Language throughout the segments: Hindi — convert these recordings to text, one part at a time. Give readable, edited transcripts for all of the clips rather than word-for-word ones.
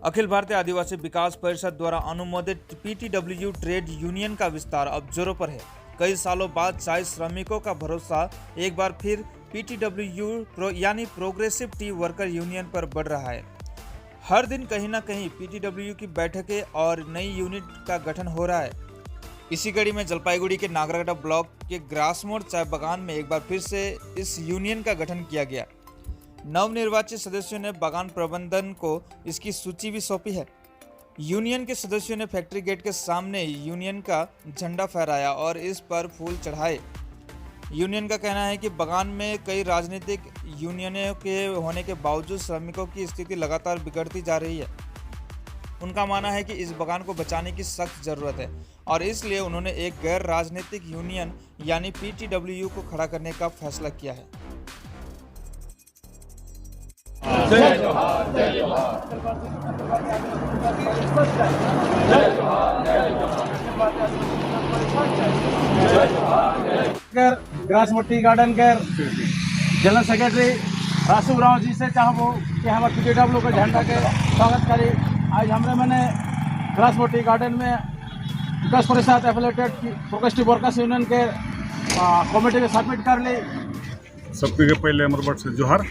अखिल भारतीय आदिवासी विकास परिषद द्वारा अनुमोदित पीटीडब्ल्यू ट्रेड यूनियन का विस्तार अब जोरों पर है। कई सालों बाद चाय श्रमिकों का भरोसा एक बार फिर पीटीडब्ल्यू यानी प्रोग्रेसिव टी वर्कर यूनियन पर बढ़ रहा है। हर दिन कहीं ना कहीं पीटीडब्ल्यू की बैठकें और नई यूनिट का गठन हो रहा है। इसी कड़ी में जलपाईगुड़ी के नागरागढ़ ब्लॉक के ग्रासमोड़ चाय बागान में एक बार फिर से इस यूनियन का गठन किया गया। नवनिर्वाचित सदस्यों ने बागान प्रबंधन को इसकी सूची भी सौंपी है। यूनियन के सदस्यों ने फैक्ट्री गेट के सामने यूनियन का झंडा फहराया और इस पर फूल चढ़ाए। यूनियन का कहना है कि बागान में कई राजनीतिक यूनियनों के होने के बावजूद श्रमिकों की स्थिति लगातार बिगड़ती जा रही है। उनका मानना है कि इस बागान को बचाने की सख्त जरूरत है और इसलिए उन्होंने एक गैर राजनीतिक यूनियन यानी पीटीडब्ल्यू को खड़ा करने का फैसला किया है। जय जोहार, जय जोहार। जय जोहार, जय जोहार। ग्रासमोड़ टी गार्डन के जनरल सेक्रेटरी रासू राव जी से चाहबो कि हमारे पीटीडब्ल्यू के झंडा के स्वागत करी। आज हमने मैंने ग्रासमोड़ टी गार्डन में विकास परिषद एफिलेटेड प्रोग्रेसिव वर्कर्स यूनियन के कमेटी में सबमिट कर ली। सबके पहले अमरबट से जोहार।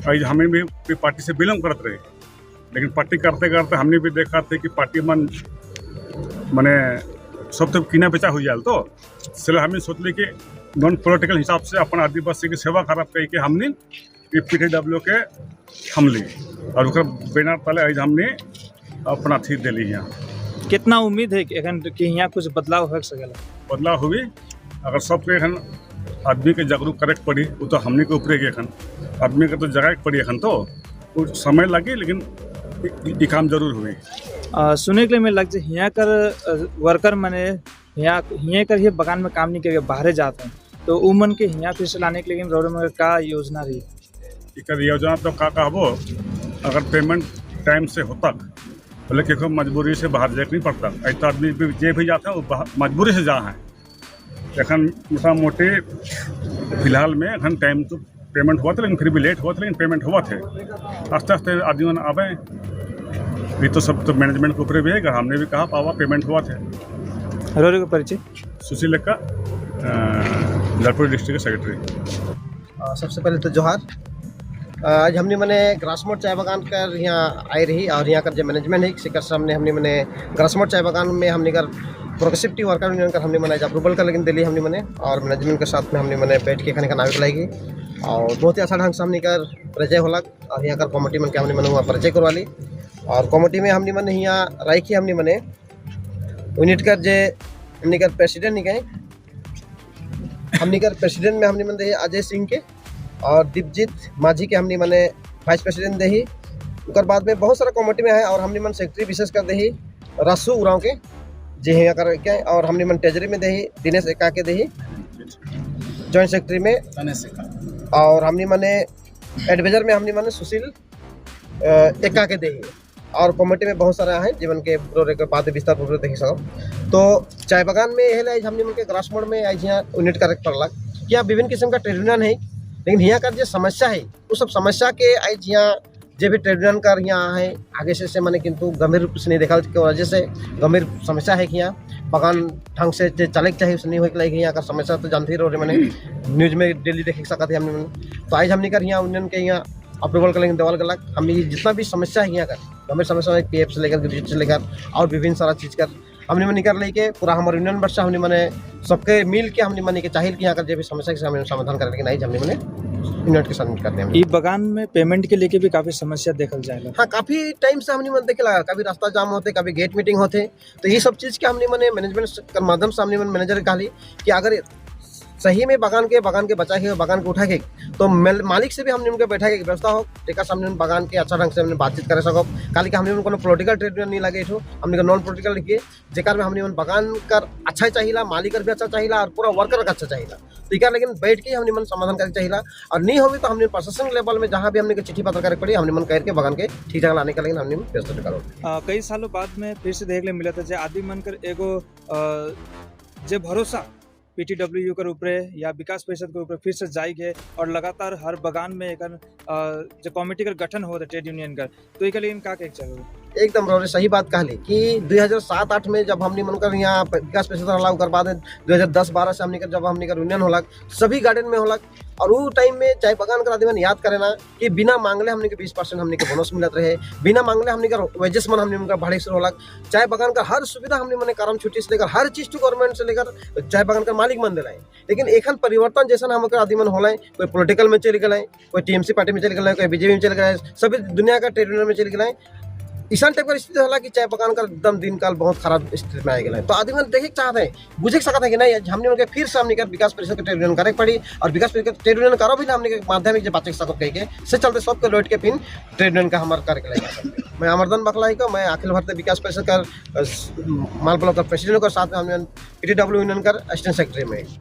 आज हमें भी पार्टी से बिलोंग करते रहे, लेकिन पार्टी करते करते हमने भी देखा थे कि पार्टी मने सब तो किना बेचा हो जाए, तो इसलिए हमने सोच ली कि नॉन पॉलिटिकल हिसाब से अपन आदिवासी की सेवा खराब कही के हमने पीटीडब्ल्यू के हम ली और बैनर तले आज हमने अपना थी दे ली। यहाँ कितना उम्मीद है कि यहाँ कुछ बदलाव हो सकेला? बदलाव हुई अगर सबके एखन आदमी के जागरूक करे पड़ी वो तो हमने के ऊपर एखन आदमी के तो जगाए पड़ी एखन तो कुछ समय लगे, लेकिन ये काम जरूर हुई। सुने के लिए मैं लग यहाँ कर वर्कर मने यहाँ कर ही बागान में काम नहीं करके बाहर जाते हैं, तो उमन के यहाँ फिर से लाने के लिए रोड में का योजना रही? इकर योजना तो का कहबो, अगर पेमेंट टाइम से होता बोले कि मजबूरी से बाहर जाए नहीं पड़ता। ऐसा आदमी जे भी जाता है वो मजबूरी से जा है। एखन मोटा मोटी फिलहाल में एखन टाइम तो पेमेंट हुआ था, लेकिन फिर भी लेट हुआ था, लेकिन पेमेंट हुआ थे। आस्ते आस्ते आदमी आवे भी तो सब तो मैनेजमेंट के ऊपर भी है। हमने भी कहा पावा पेमेंट हुआ थे। रोड का परिचय सुशील लक्का, जलपाईगुड़ी डिस्ट्रिक्ट के सेक्रेटरी। सबसे पहले तो जोहार। आज हमने मैंने ग्रासमोड़ चाय बागान कर यहाँ आई रही और यहाँ कर जो मैनेजमेंट है शिकर सामने हमने मैंने ग्रासमोड़ चाय बागान में हमने कर प्रोग्रेसिव टी वर्कर यूनियन कर हमने मैंने अप्रूवल कर लेकिन दिल्ली हमने मैंने और मैनेजमेंट के साथ में हमने मैंने बैठ के खाने का नाम लाएगी और बहुत ही अच्छा ढंग से हमने कर परिचय होला और यहाँ कर कमेटी में हमने मैंने वहाँ परिचय करवा ली और कमेटी में हमने मैंने यहाँ रखी हमने मैंने यूनिट कर जे हमने कर प्रेसिडेंट नहीं गए हमने कर प्रेसिडेंट में हमने मैंने अजय सिंह के और दीपजीत माझी के हमने मैंने वाइस प्रेसिडेंट दही। उसके बाद में बहुत सारा कमेटी में है और हमने मन सेक्रेटरी विशेष कर दही रासू उराव के जी यहाँ कर के और हमने मन ट्रेजरी में दही दिनेश एका के दही जॉइंट सेक्रेटरी में और हमने मैंने एडवाइजर में हमने मैंने सुशील एका के दही और कमेटी में बहुत सारा है जीवन के बात विस्तार पूर्वक देखी सको। तो चाय बागान में यह हमने मन के ग्रासमोड़ में आज यहाँ यूनिट कर पड़ला कि यहाँ विभिन्न किस्म का ट्रेड यूनियन है, लेकिन यहाँ का जो समस्या है उस सब समस्या के आज यहाँ जो भी ट्रेड यूनियन कर यहाँ है आगे से मैंने किंतु गंभीर रूप से नहीं देखा की वजह से गंभीर समस्या है कि यहाँ बागान ढंग से जो चले चाहिए उससे नहीं हो लगी। यहाँ का समस्या तो जानते ही रहो मैंने न्यूज में डेली देख सका थे हमने तो आज हमने कर यहाँ यूनियन के यहाँ अप्रूवल कर लेंगे देवल गलक हम जितना भी समस्या है यहाँ का गंभीर समस्या है पीएफ से लेकर ग्रेजुएट से लेकर और विभिन्न सारा चीज़ कर हमने मनी कर लेके पूरा हमारे यूनियन वर्ष हमने मैंने सबके मिल के हमने मनी के चाहिए कि यहाँ का जो भी समस्या के हमने समाधान कर लेकिन हमने मैंने यूनिट के सबमिट करने हैं। ये बागान में पेमेंट के लेके भी काफी समस्या देखल जाएगा। हाँ, काफी टाइम से हमने मन देखे लगा, कभी रास्ता जाम होते, कभी गेट मीटिंग होते, तो ये सब चीज़ के हमने मैंने मैनेजमेंट के माध्यम से हमने मैनेजर कहा कि अगर सही में बागान के बचा के बागान को उठा के तो मालिक से भी हमने उनके बैठा के व्यवस्था हो टेका सामने बागान के अच्छा ढंग से हमने बातचीत कर सको। काली के हमने उनको पॉलिटिकल ट्रेड यूनियन नहीं लगे ठो हमने नॉन पॉलिटिकल लिखिए जेकर में हमने बागान कर अच्छा चाहिए मालिक भी अच्छा चाहिए और पूरा वर्कर का अच्छा चाहिए तो इकर लेकिन बैठ के हमने मन समाधान करके चाहिए और नहीं होगी तो हमने प्रशासन लेवल में जहाँ भी हमने चिट्ठी पत्र करे पड़ी हमने मन करके बागान के ठीक ठाक लाने का लेकिन हमने व्यवस्था करो। कई सालों बाद में फिर से देखने मिला था जो आदमी मन कर एगो जो भरोसा पीटीडब्ल्यूयू के ऊपर या विकास परिषद के ऊपर फिर से जाएंगे और लगातार हर बगान में एक जो कमिटी का गठन हो ट्रेड यूनियन का, तो एक लेकिन का चल एकदम रोरे सही बात कहली कि 2007-8 में जब हमने मनकर यहाँ विकास परिषद होला, ओकर बाद 2010-12 से हमने जब हमने यूनियन होला सभी गार्डन में होला, और वो टाइम में चाय बगान का आदमी याद करे ना कि बिना मांगले हमने के 20% हमने के बोनस मिलत रहे, बिना मांगले हमने का वेजेस मन हमने उनका बढ़े से होला। चाय बगान का हर सुविधा हमने मने कारण छुट्टी से लेकर हर चीज टू गवर्नमेंट से लेकर चाय बगान का मालिक मन दिलाए। लेकिन एखन परिवर्तन जैसा हम आदमी मन होला, कोई पॉलिटिकल में चले गए, कोई टीएमसी पार्टी में चले गए, कोई बीजेपी में चले गए, सभी दुनिया का ट्रेड यूनियन में चले गए। ईशान टाइप का स्थिति होला कि चाय बगान का एकदम दिन काल बहुत खराब स्थिति में आ गया। तो आदमी देखे चाहते हैं, बुझे सकते हैं कि नहीं हमने उनके फिर से हमने विकास परिषद के ट्रेड यूनियन करे पड़ी, और विकास परिषद के ट्रेड यूनियन करो भी हमने के माध्यमिक जो बातचीत सकते कह के से चलते सबके लौट के फिर ट्रेड यूनियन का हमारे कार्य लेगा सकते। मैं अमरदन बखलाई को, मैं अखिल भारतीय विकास परिषद का माल ब्लॉक का प्रेसिडेंट और साथ में हमने पीटीडब्ल्यू यूनियन का असिस्टेंट सेक्रेटरी में।